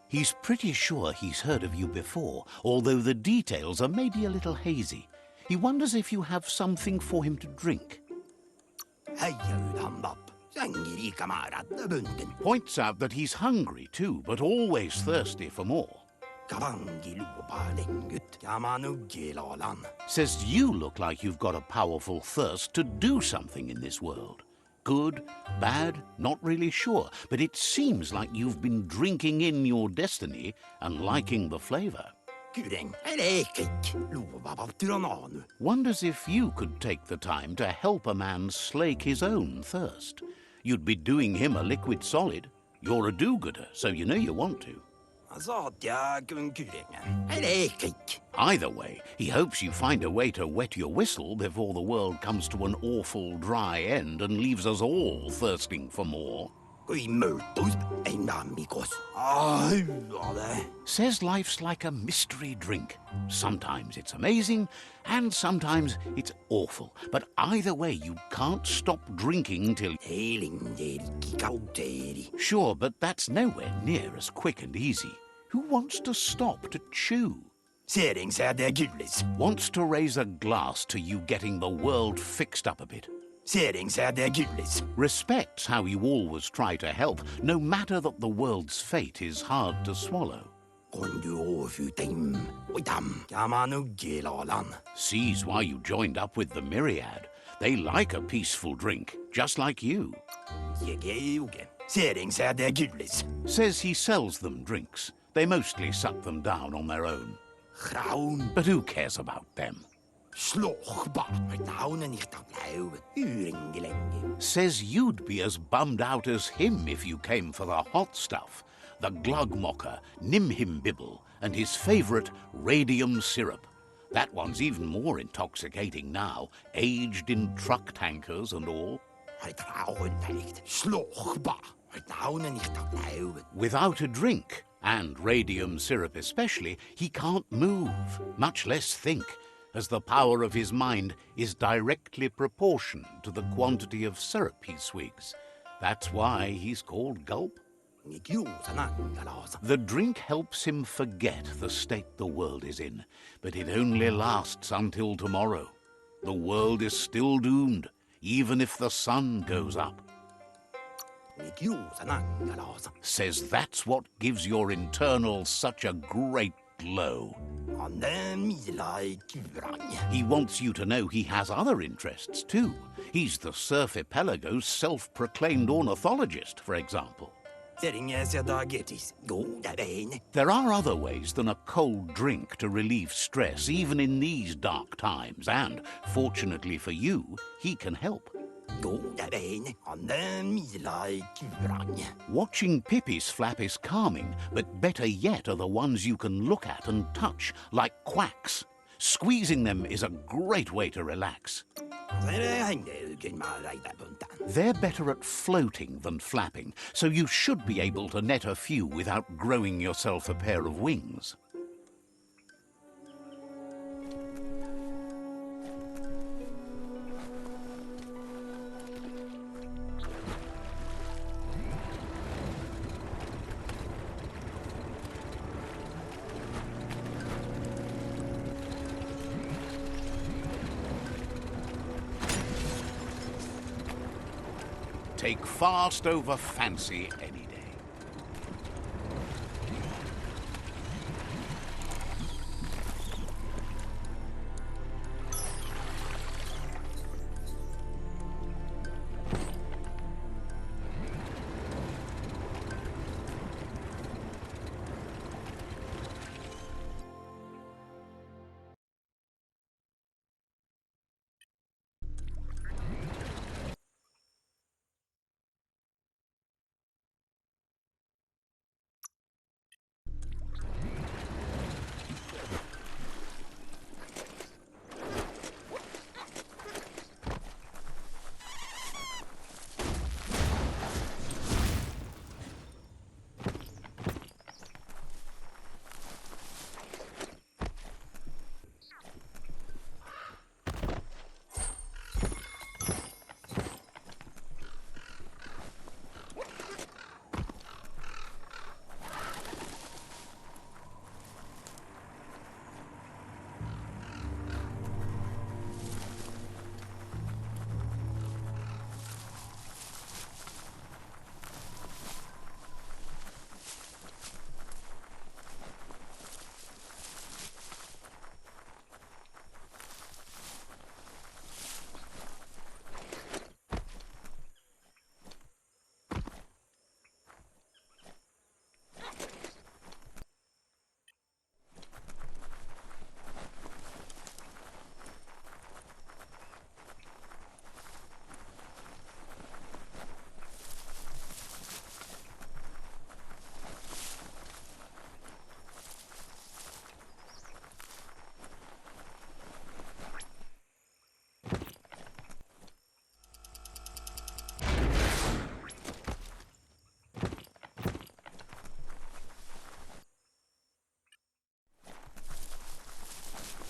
He's pretty sure he's heard of you before, although the details are maybe a little hazy. He wonders if you have something for him to drink. Points out that he's hungry too, but always thirsty for more. Says you look like you've got a powerful thirst to do something in this world. Good, bad, not really sure, but it seems like you've been drinking in your destiny and liking the flavor. Wonders if you could take the time to help a man slake his own thirst. You'd be doing him a liquid solid. You're a do-gooder, so you know you want to. Either way, he hopes you find a way to wet your whistle before the world comes to an awful dry end and leaves us all thirsting for more. Says life's like a mystery drink. Sometimes it's amazing, and sometimes it's awful. But either way, you can't stop drinking till... Sure, but that's nowhere near as quick and easy. Who wants to stop to chew? Wants to raise a glass to you getting the world fixed up a bit. Respects how you always try to help, no matter that the world's fate is hard to swallow. Sees why you joined up with the myriad. They like a peaceful drink, just like you. Says he sells them drinks. They mostly suck them down on their own. But who cares about them? Says you'd be as bummed out as him if you came for the hot stuff. The glugmocker, nimhimbibble, and his favourite radium syrup. That one's even more intoxicating now, aged in truck tankers and all. Without a drink, and radium syrup especially, he can't move, much less think, as the power of his mind is directly proportioned to the quantity of syrup he swigs. That's why he's called Gulp. The drink helps him forget the state the world is in, but it only lasts until tomorrow. The world is still doomed, even if the sun goes up. Says that's what gives your internals such a great glow. He wants you to know he has other interests too. He's the Surfipelago's self-proclaimed ornithologist, for example. There are other ways than a cold drink to relieve stress, even in these dark times, and, fortunately for you, he can help. Watching pippies flap is calming, but better yet are the ones you can look at and touch, like quacks. Squeezing them is a great way to relax. They're better at floating than flapping, so you should be able to net a few without growing yourself a pair of wings. Take fast over fancy any day.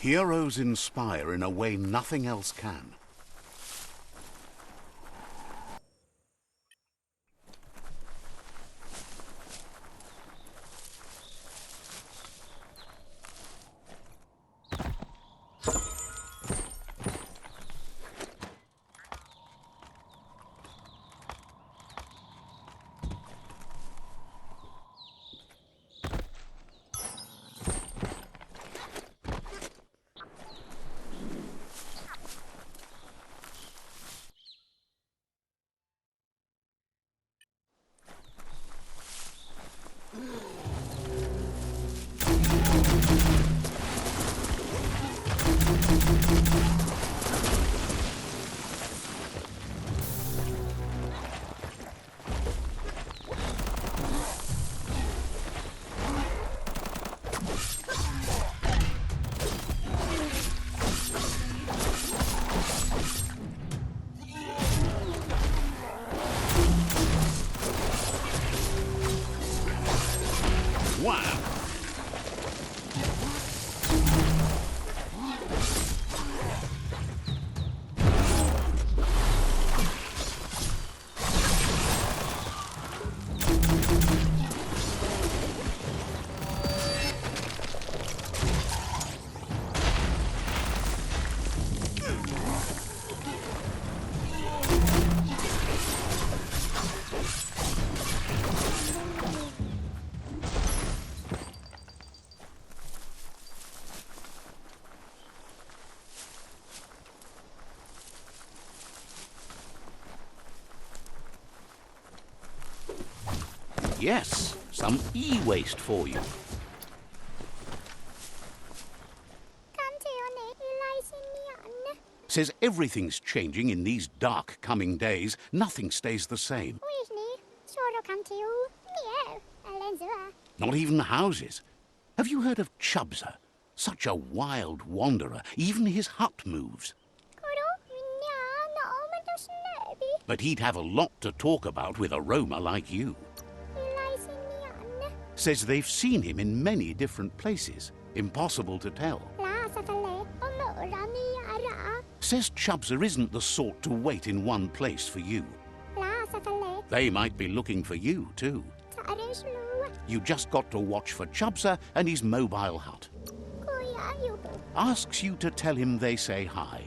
Heroes inspire in a way nothing else can. Wow! Yes, some e-waste for you. Says everything's changing in these dark coming days. Nothing stays the same. Not even houses. Have you heard of Chubza? Such a wild wanderer. Even his hut moves. But he'd have a lot to talk about with a roamer like you. Says they've seen him in many different places. Impossible to tell. Says Chubza isn't the sort to wait in one place for you. They might be looking for you, too. You just got to watch for Chubza and his mobile hut. Asks you to tell him they say hi.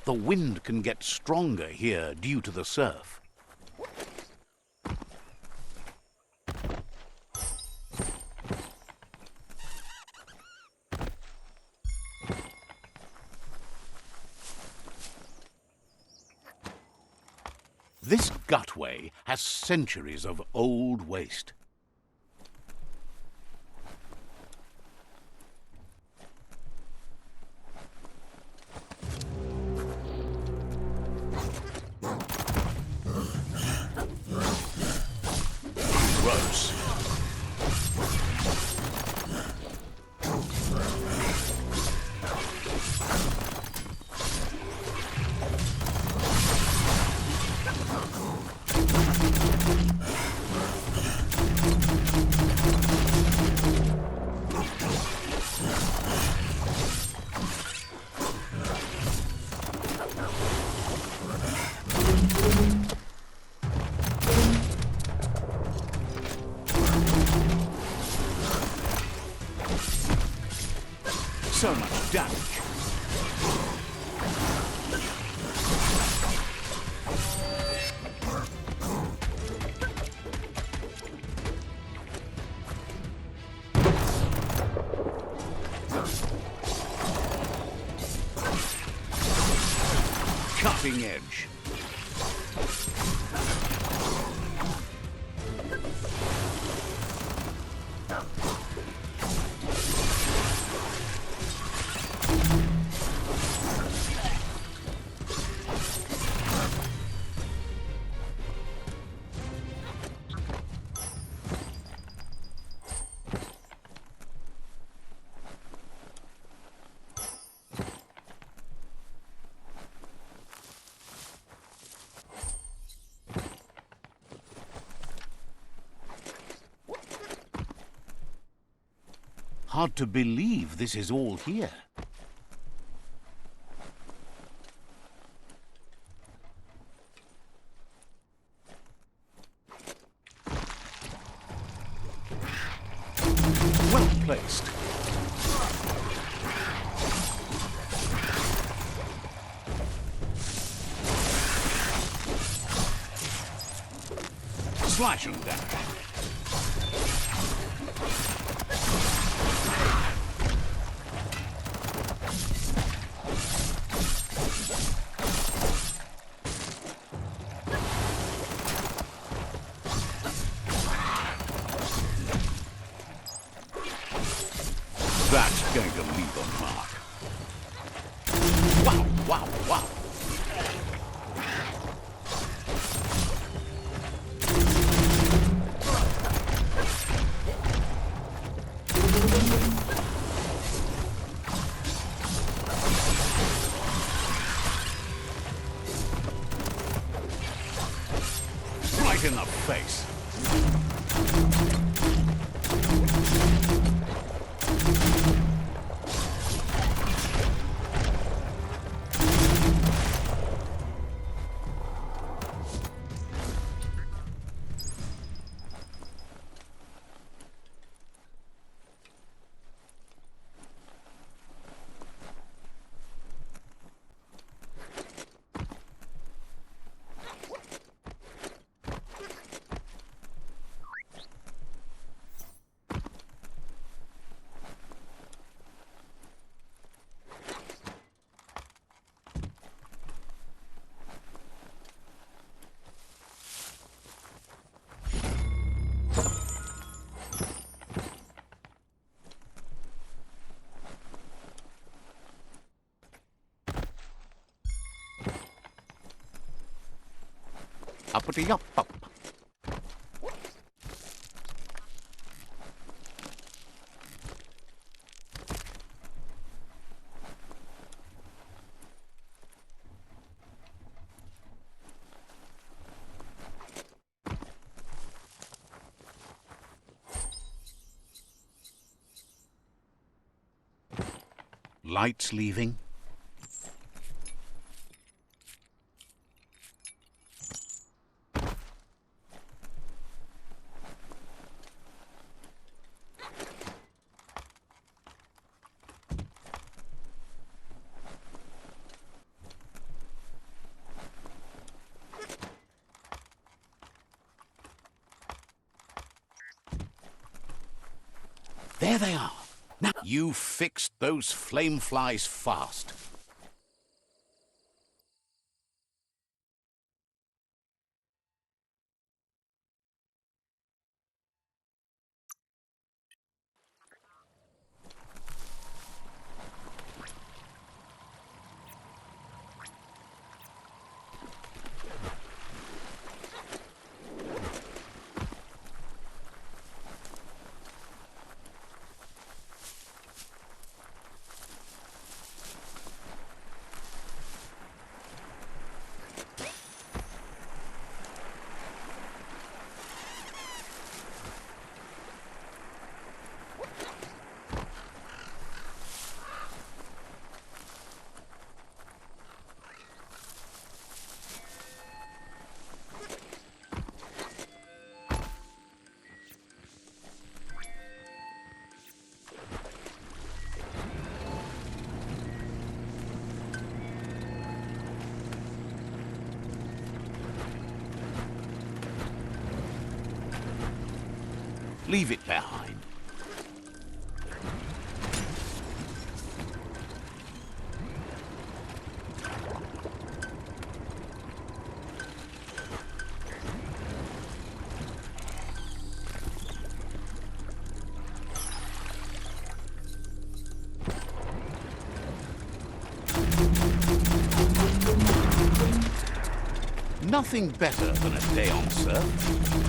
The wind can get stronger here due to the surf. This gutway has centuries of old waste. Gross. So much damage. cutting edge. Hard to believe this is all here. Well placed. Slash and dash. That's going to leave a mark. Wow, wow, wow. Right in the face. Uppity up up. Lights leaving. There they are. Now, you fixed those flame flies fast. Leave it behind. Nothing better than a day on surf.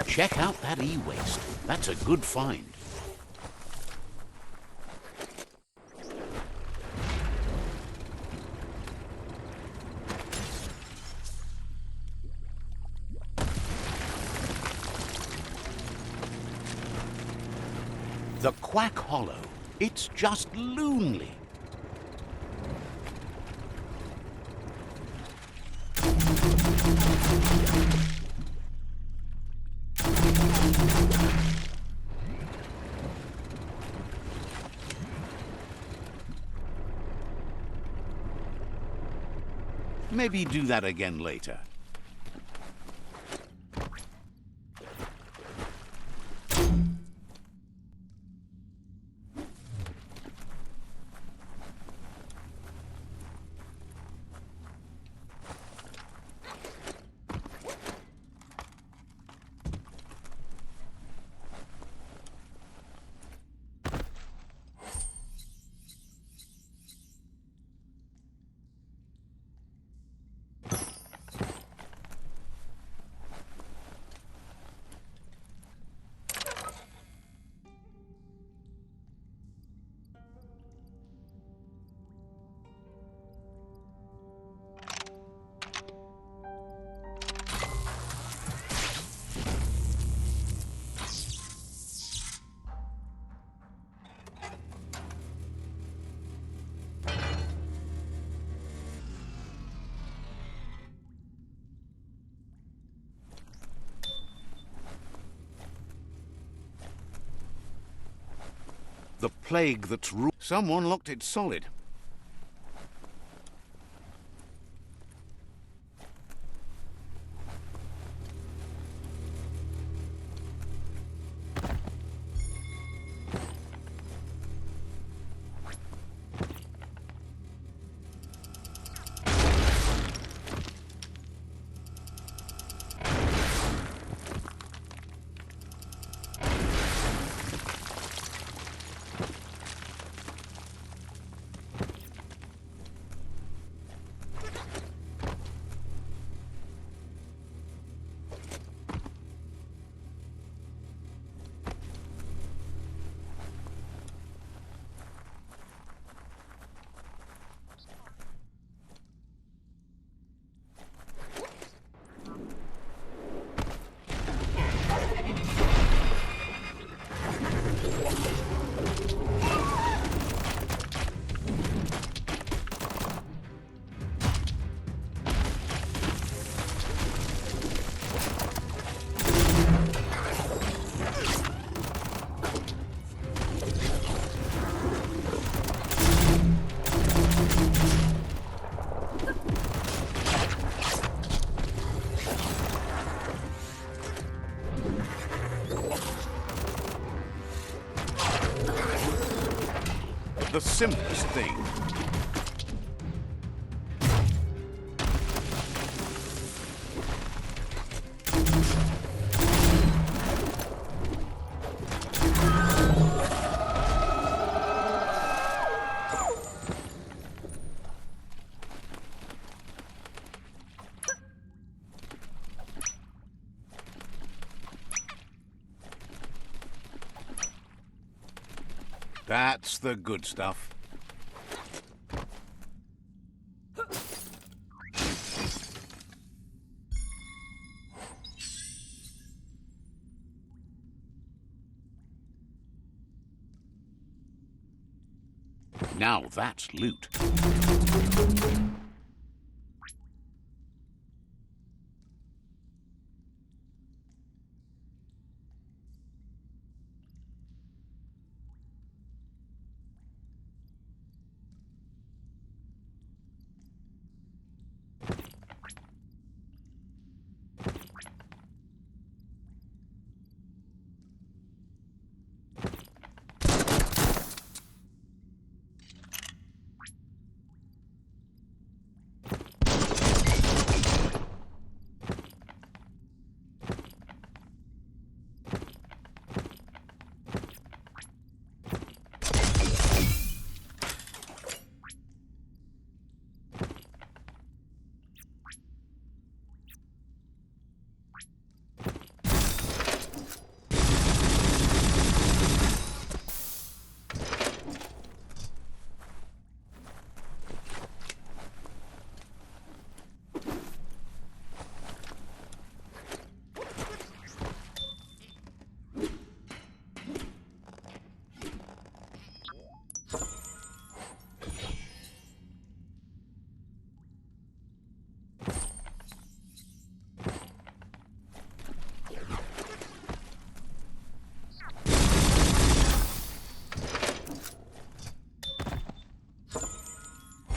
Check out that e-waste. That's a good find. The Quack Hollow. It's just lonely. Maybe do that again later. The plague that's someone locked it solid. The simplest thing. That's the good stuff. Now that's loot.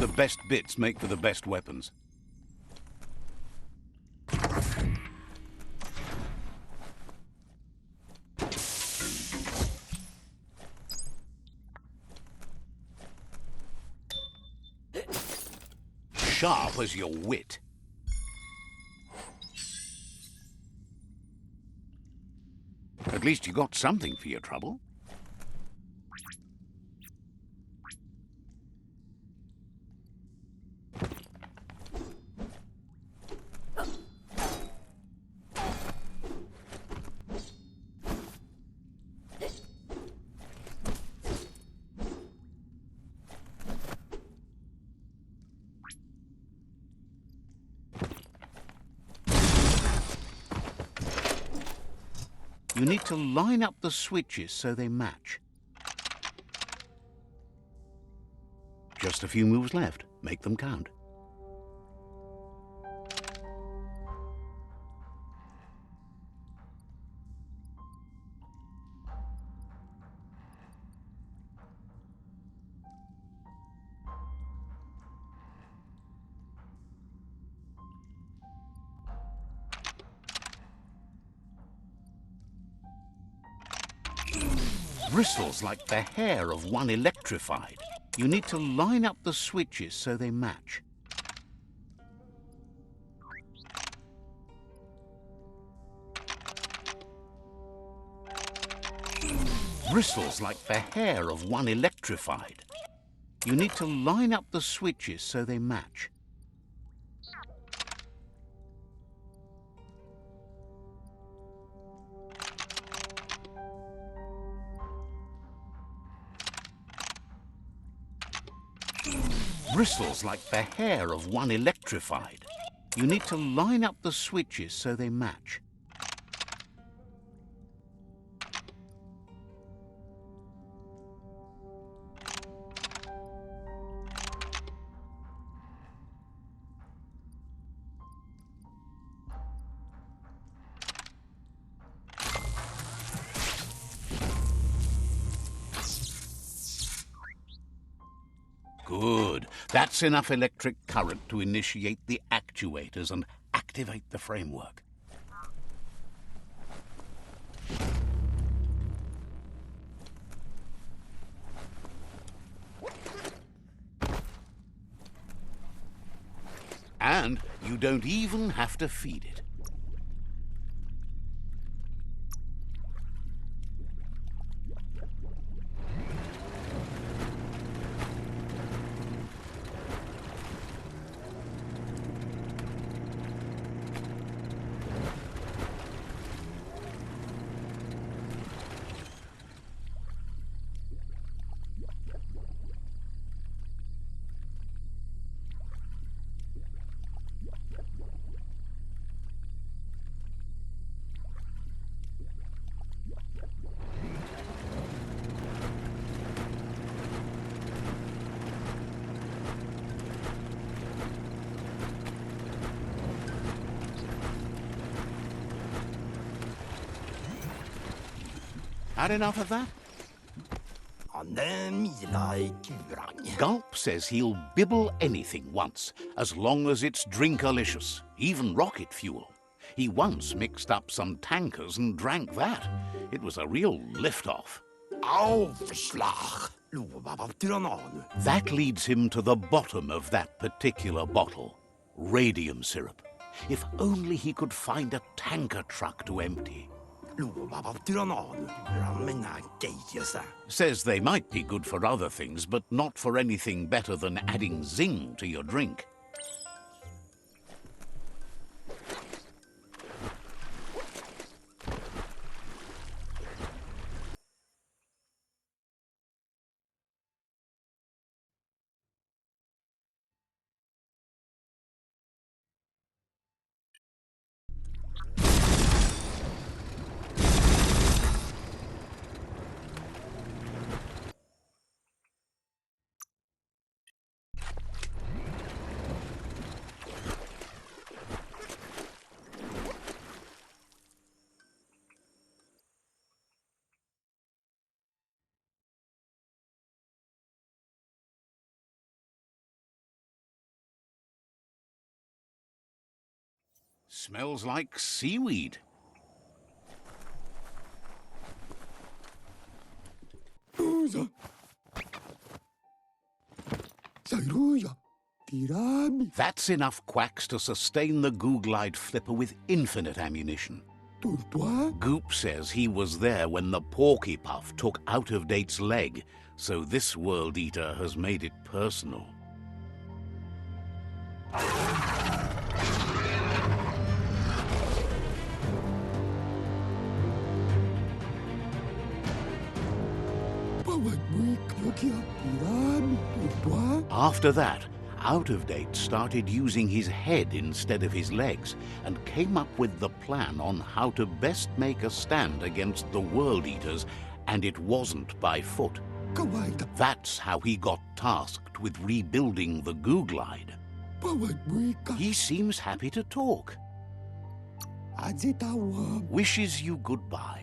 The best bits make for the best weapons. Sharp as your wit. At least you got something for your trouble. You need to line up the switches so they match. Just a few moves left. Make them count. Bristles like the hair of one electrified. You need to line up the switches so they match. Bristles like the hair of one electrified. You need to line up the switches so they match. Bristles like the hair of one electrified. You need to line up the switches so they match. Good. That's enough electric current to initiate the actuators and activate the framework. And you don't even have to feed it. Had enough of that? Gulp says he'll bibble anything once, as long as it's drinkalicious, even rocket fuel. He once mixed up some tankers and drank that. It was a real lift-off. That leads him to the bottom of that particular bottle. Radium syrup. If only he could find a tanker truck to empty. Says they might be good for other things, but not for anything better than adding zing to your drink. Smells like seaweed. That's enough quacks to sustain the Googlide flipper with infinite ammunition. Goop says he was there when the Porky Puff took Out-of-Date's leg, so this World Eater has made it personal. After that, Out-of-Date started using his head instead of his legs and came up with the plan on how to best make a stand against the World Eaters, and it wasn't by foot. That's how he got tasked with rebuilding the Googlide. He seems happy to talk. Wishes you goodbye.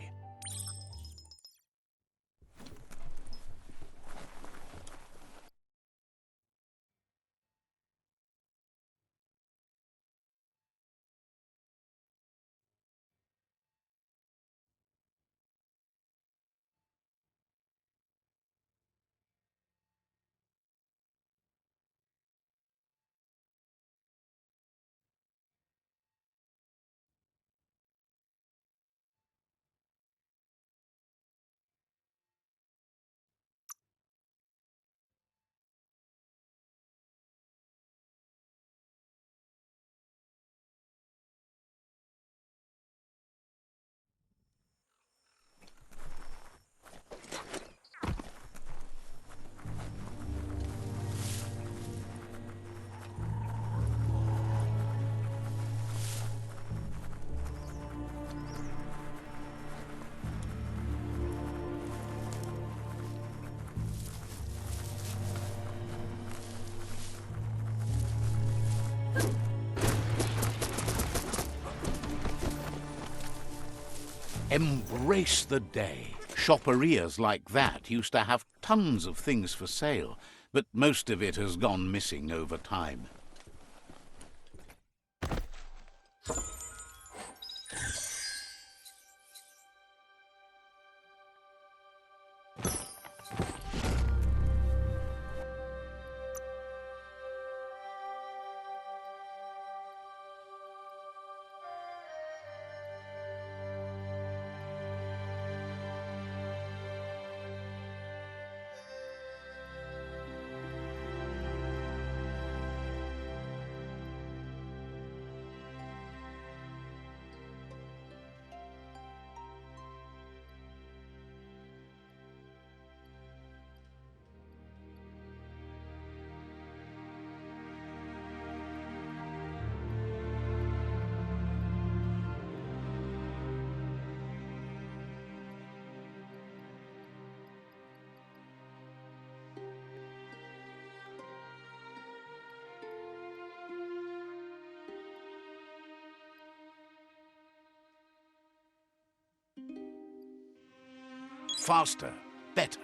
Embrace the day. Shopperias like that used to have tons of things for sale, but most of it has gone missing over time. Faster, better.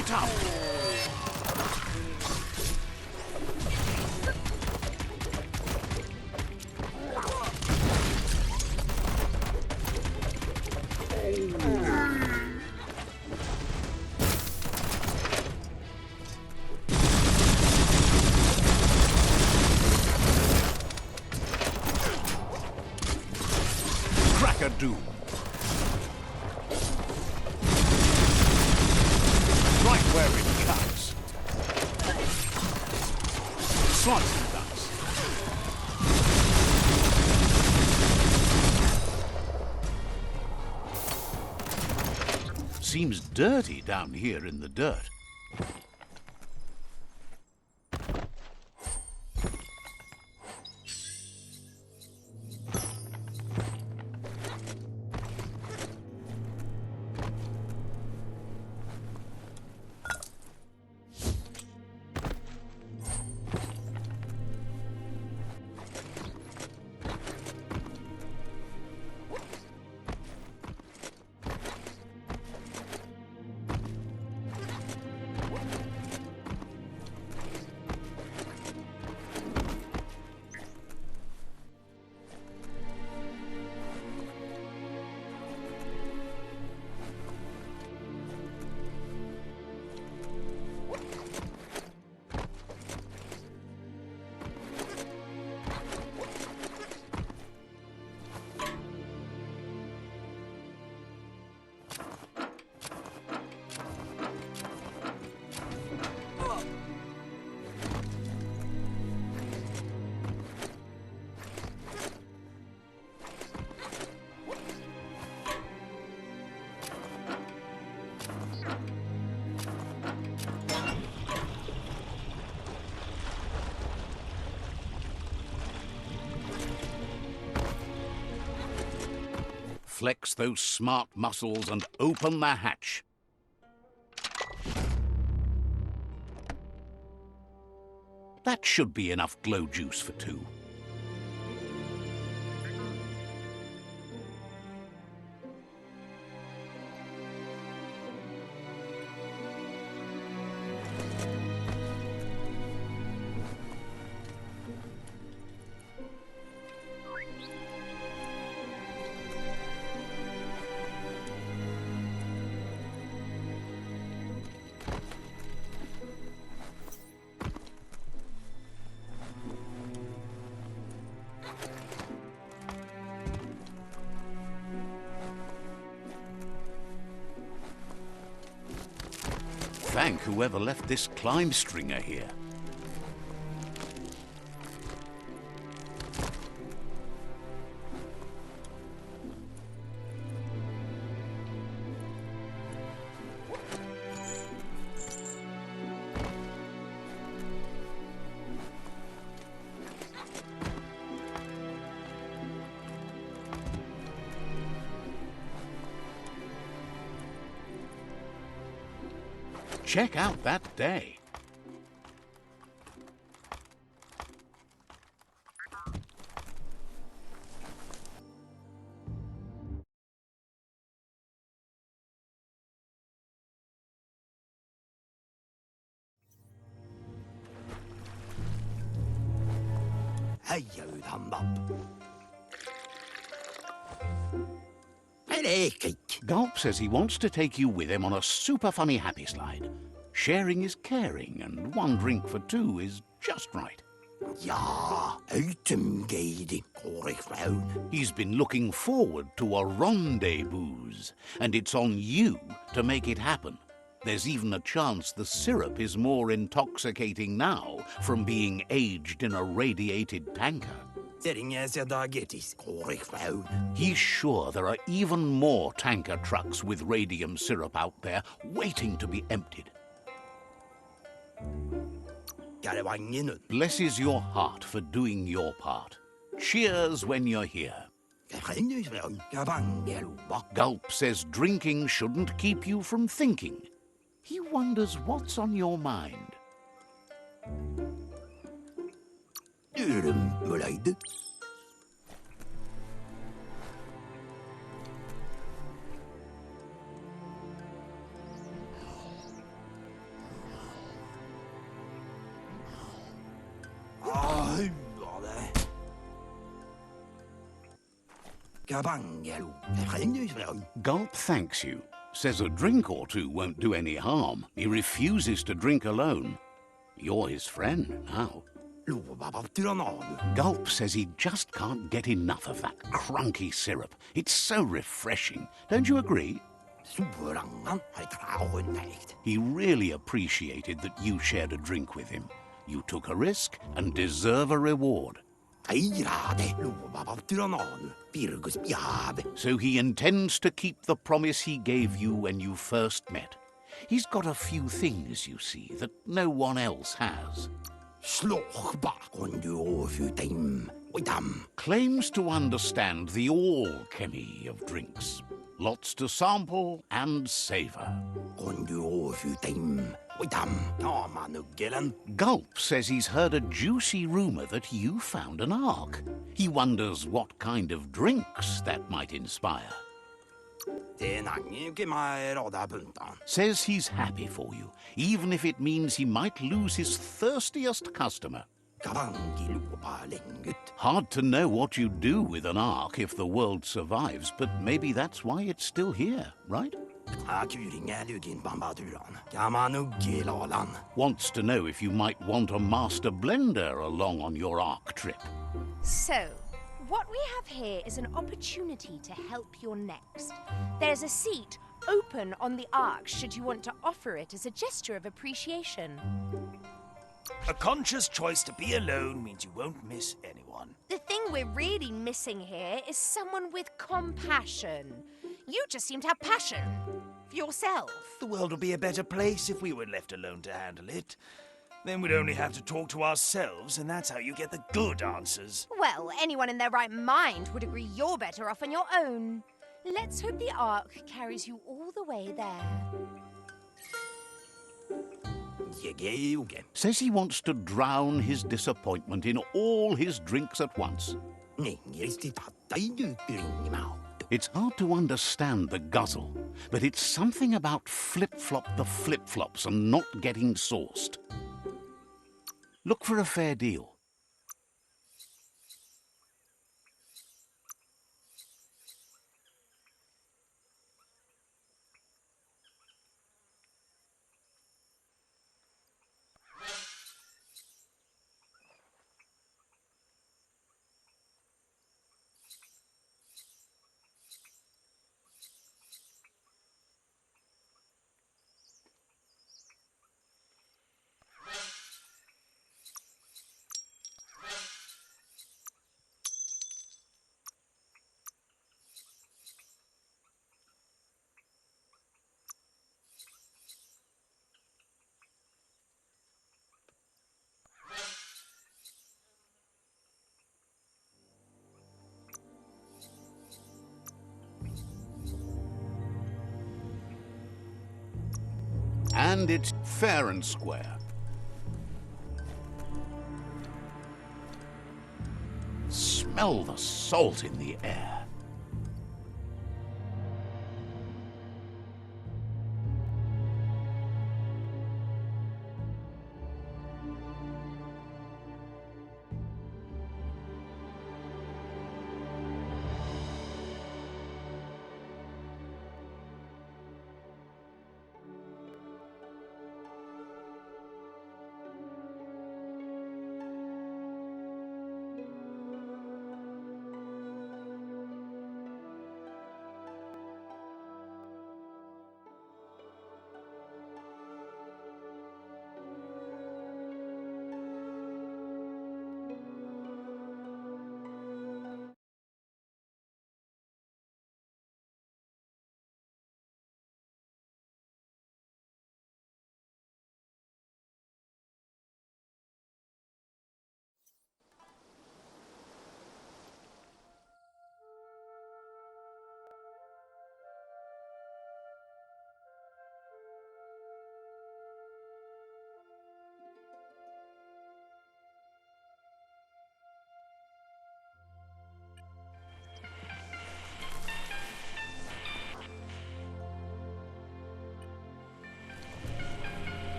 it up! Cracker Doom. Right where it cuts. Slice and dice. Seems dirty down here in the dirt. Flex those smart muscles and open the hatch. That should be enough glow juice for two. Thank whoever left this climb stringer here. Check out that day. Hey, you humbug. Hey, cake. Gulp says he wants to take you with him on a super funny happy slide. Sharing is caring, and one drink for two is just right. Ja, utemgedig, Korigvrouw. He's been looking forward to a rendezvous, and it's on you to make it happen. There's even a chance the syrup is more intoxicating now from being aged in a radiated tanker. He's sure there are even more tanker trucks with radium syrup out there waiting to be emptied. Blesses your heart for doing your part. Cheers when you're here. Gulp says drinking shouldn't keep you from thinking. He wonders what's on your mind. Gabangalu. Renusveld. Gulp thanks you, says a drink or two won't do any harm. He refuses to drink alone. You're his friend now. Luvababtirananu. Gulp says he just can't get enough of that crunky syrup. It's so refreshing. Don't you agree? Surangan har traunnägt. He really appreciated that you shared a drink with him. You took a risk and deserve a reward. Airade. Luvababtirananu. Pirgus piave. So he intends to keep the promise he gave you when you first met. He's got a few things, you see, that no one else has. Slochbak on du overfutim. Oidam. Claims to understand the alchemy of drinks. Lots to sample and savor. On du overfutim. Oidam. Amanuggelen. Gulp says he's heard a juicy rumor that you found an ark. He wonders what kind of drinks that might inspire. Den angiuke mai roda buntan. Says he's happy for you, even if it means he might lose his thirstiest customer. Gavangi lupa lengut. Hard to know what you'd do with an ark if the world survives, but maybe that's why it's still here, right? Akuringa lugin bambaduran. Gamanuggilalan. Wants to know if you might want a master blender along on your ark trip. So, what we have here is an opportunity to help your next. There's a seat open on the ark should you want to offer it as a gesture of appreciation. A conscious choice to be alone means you won't miss anyone. The thing we're really missing here is someone with compassion. You just seem to have passion for yourself. The world would be a better place if we were left alone to handle it. Then we'd only have to talk to ourselves, and that's how you get the good answers. Well, anyone in their right mind would agree you're better off on your own. Let's hope the ark carries you all the way there. Yegeuge. Says he wants to drown his disappointment in all his drinks at once. Ningristi tattaidu pirinimau. It's hard to understand the guzzle, but it's something about flip-flop the flip-flops and not getting sauced. Look for a fair deal. And it's fair and square. Smell the salt in the air.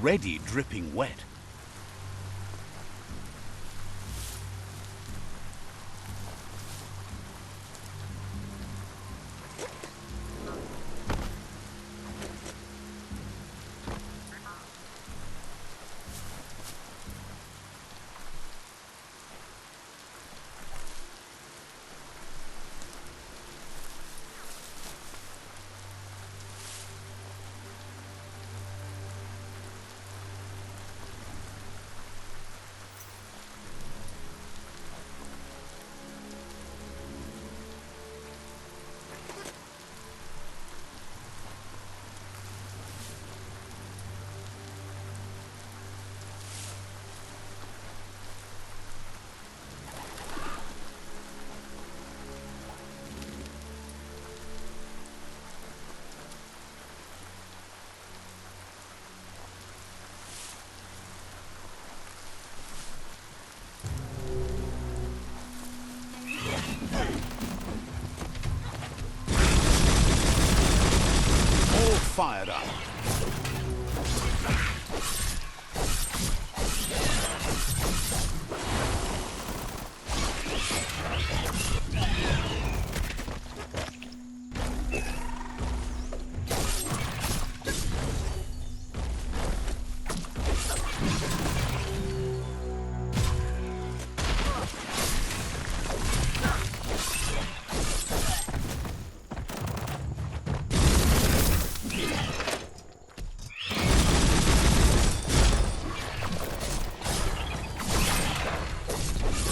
already dripping wet. Fired up.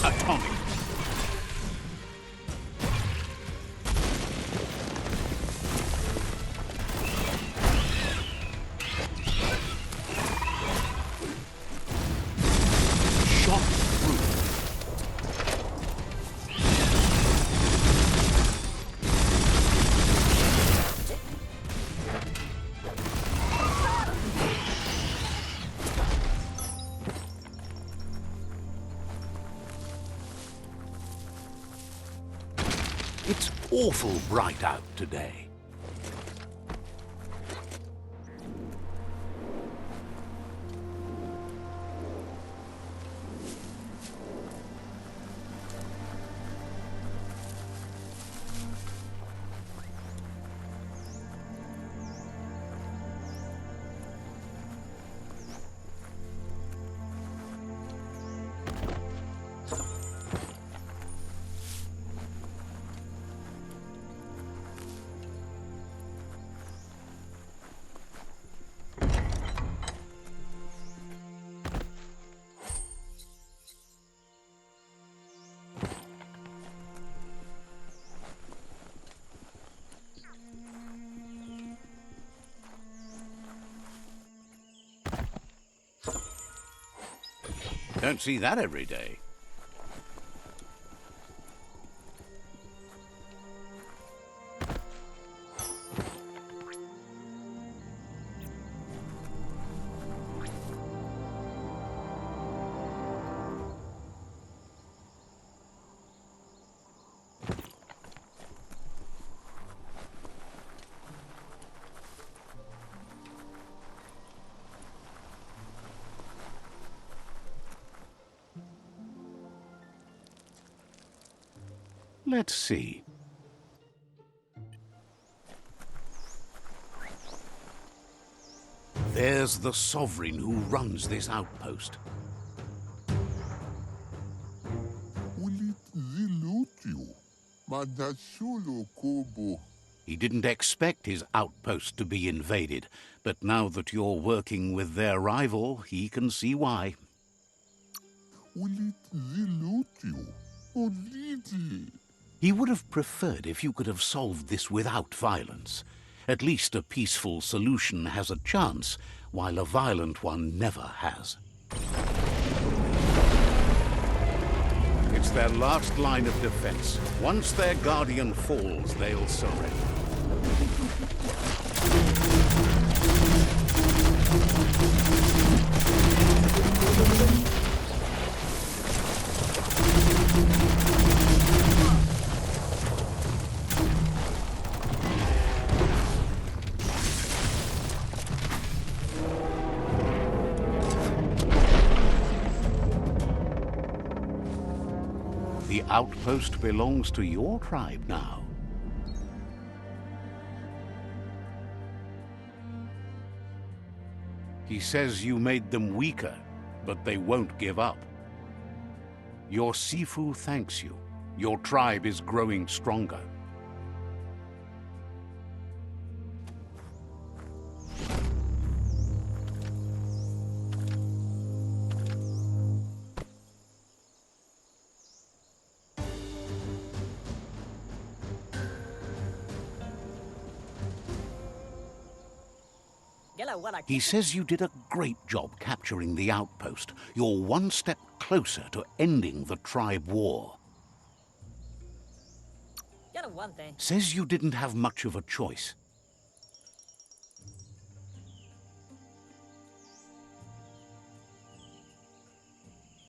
Atomic. Shot through. It's awful bright out today. Don't see that every day. Let's see. There's the sovereign who runs this outpost. He didn't expect his outpost to be invaded, but now that you're working with their rival, he can see why. He would have preferred if you could have solved this without violence. At least a peaceful solution has a chance, while a violent one never has. It's their last line of defense. Once their guardian falls, they'll surrender. outpost belongs to your tribe now. He says you made them weaker, but they won't give up. Your Sifu thanks you. Your tribe is growing stronger. He says you did a great job capturing the outpost. You're one step closer to ending the tribe war. Says you didn't have much of a choice.